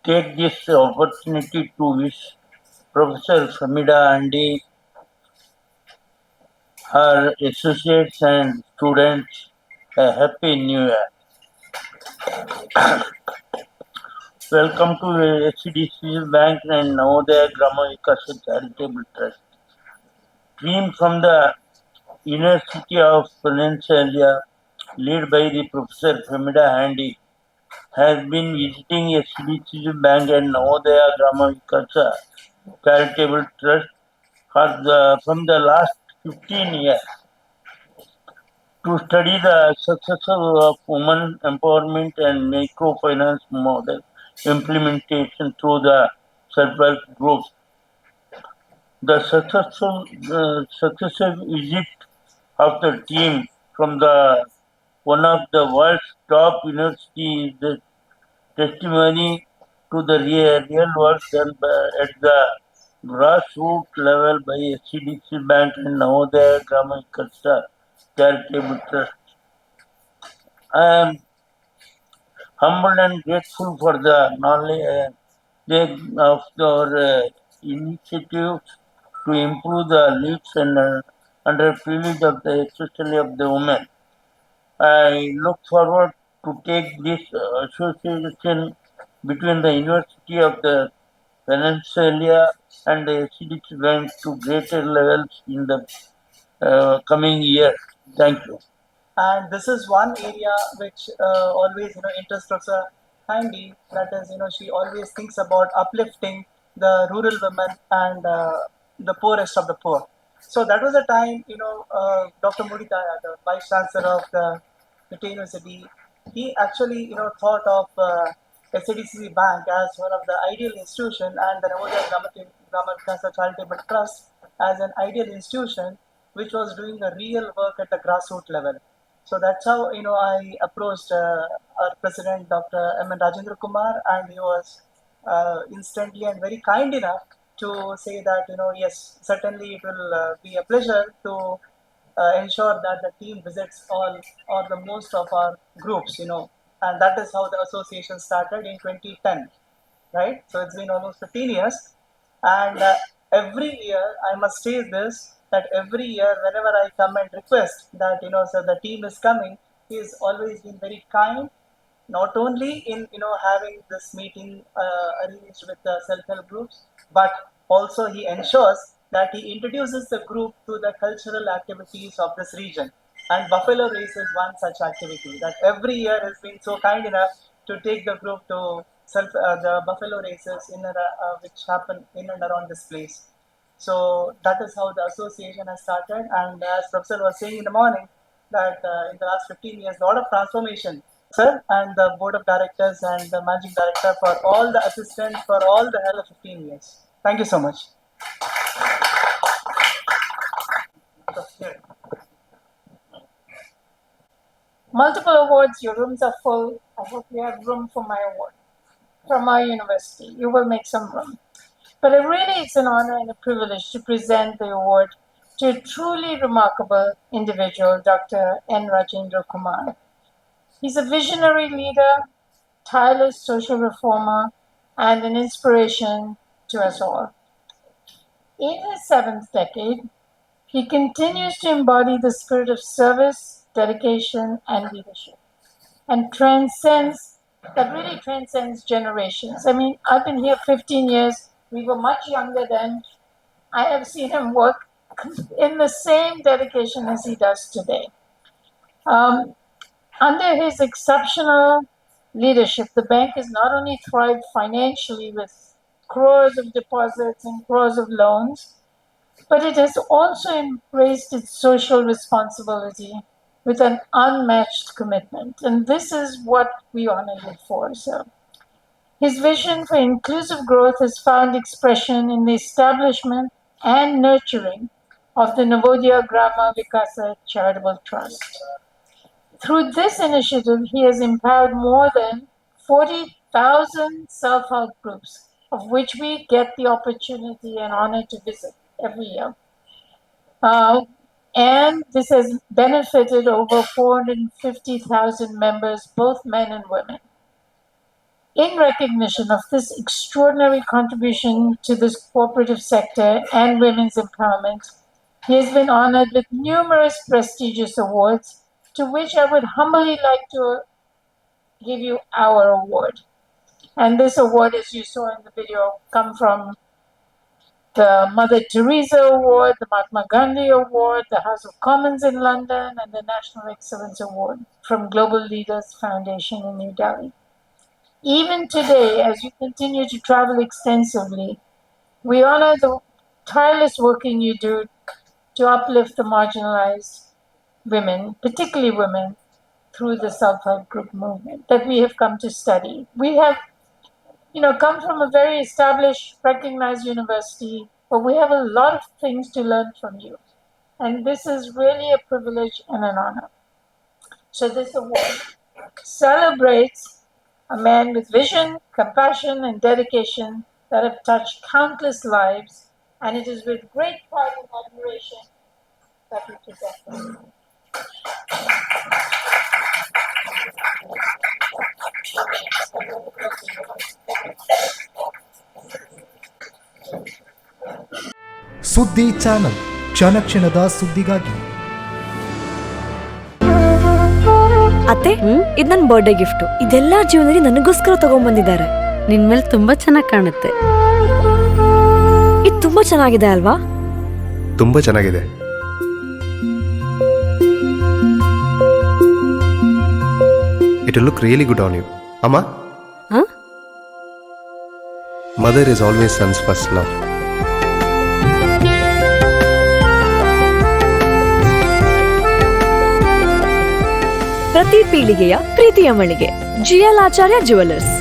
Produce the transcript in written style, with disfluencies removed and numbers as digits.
take this opportunity to wish Professor Samigra, her associates and students a happy new year. Welcome to HDC Bank and Navodaya Grama Vikasa Charitable Trust. Team from the University of Peninsula, led by the Professor Femida Handy, has been visiting HDC Bank and Navodaya Grama Vikasa Charitable Trust from the last 15 years to study the success of women empowerment and microfinance model implementation through the self-help groups. The successive visit of the team from one of the world's top universities is the testimony to the real work done at the grassroots level by HDC Bank and Navodaya Grama Vikasa Charitable Trust. I am humbled and grateful for the knowledge of our initiatives to improve the lives and underprivileged of the especially of the women. I look forward to take this association between the University of the Peninsula and the HDC Bank to greater levels in the coming years. Thank you. And this is one area which always interests Professor Handy. That is, she always thinks about uplifting the rural women and the poorest of the poor. So that was a time, Dr. Muditaya, the Vice Chancellor of the University, he actually thought of SADCC Bank as one of the ideal institution, and the Navodaya Grama Charitable Trust as an ideal institution which was doing the real work at the grassroots level. So that's how I approached our president, Dr. M.N. Rajendra Kumar, and he was instantly and very kind enough to say that yes, certainly it will be a pleasure to ensure that the team visits all or the most of our groups, and that is how the association started in 2010, right? So it's been almost 15 years, and every year I must say this, that every year whenever I come and request that so the team is coming, he's always been very kind, not only in having this meeting arranged with the self-help groups, but also he ensures that he introduces the group to the cultural activities of this region. And buffalo race is one such activity that every year has been so kind enough to take the group to the buffalo races which happen in and around this place. So that is how the association has started. And as Professor was saying in the morning, that in the last 15 years, a lot of transformation. Sir, and the board of directors and the managing director for all the assistants for all the help of 15 years. Thank you so much. Multiple awards, your rooms are full. I hope you have room for my award from our university. You will make some room. But really it's an honor and a privilege to present the award to a truly remarkable individual, Dr. N. Rajendra Kumar. He's a visionary leader, tireless social reformer, and an inspiration to us all. In his 7th decade, he continues to embody the spirit of service, dedication, and leadership, and really transcends generations. I mean, I've been here 15 years. We were much younger then. I have seen him work in the same dedication as he does today. Under his exceptional leadership, the bank has not only thrived financially with crores of deposits and crores of loans, but it has also embraced its social responsibility with an unmatched commitment. And this is what we honor you for, sir. His vision for inclusive growth has found expression in the establishment and nurturing of the Navodaya Grama Vikasa Charitable Trust. Through this initiative, he has empowered more than 40,000 self-help groups, of which we get the opportunity and honor to visit every year. And this has benefited over 450,000 members, both men and women. In recognition of this extraordinary contribution to this cooperative sector and women's empowerment, he has been honored with numerous prestigious awards, to which I would humbly like to give you our award. And this award, as you saw in the video, come from the Mother Teresa Award, the Mahatma Gandhi Award, the House of Commons in London, and the National Excellence Award from Global Leaders Foundation in New Delhi. Even today, as you continue to travel extensively, we honor the tireless working you do to uplift the marginalized women, particularly women, through the self-help group movement that we have come to study. We have, come from a very established, recognized university, but we have a lot of things to learn from you. And this is really a privilege and an honor. So this award celebrates a man with vision, compassion, and dedication that have touched countless lives, and it is with great pride and admiration that we present them. ಸುದ್ದಿ channel ಕ್ಷಣ ಕ್ಷಣದ ಸುದ್ದಿಗಾಗಿ. ಅತ್ತೆ, ಇದು ನನ್ನ birthday gift. ಇದೆಲ್ಲ ಜೀವನದಲ್ಲಿ ನನಗೋಸ್ಕರ ತಗೊಂಡ್ಬಂದಿದ್ದಾರೆ. ನಿನ್ ಮೇಲೆ ತುಂಬಾ ಚೆನ್ನಾಗಿ ಕಾಣುತ್ತೆ. ಇದು ತುಂಬಾ ಚೆನ್ನಾಗಿದೆ ಅಲ್ವಾ? ತುಂಬಾ ಚೆನ್ನಾಗಿದೆ. It will look really good on you. Amma? Huh? Mother is always son's first love. ಪ್ರತಿ ಪೀಳಿಗೆಯ ಪ್ರೀತಿಯ ಮಳಿಗೆ ಜಿಎಲ್ ಆಚಾರ್ಯ ಜ್ಯುವೆಲರ್ಸ್.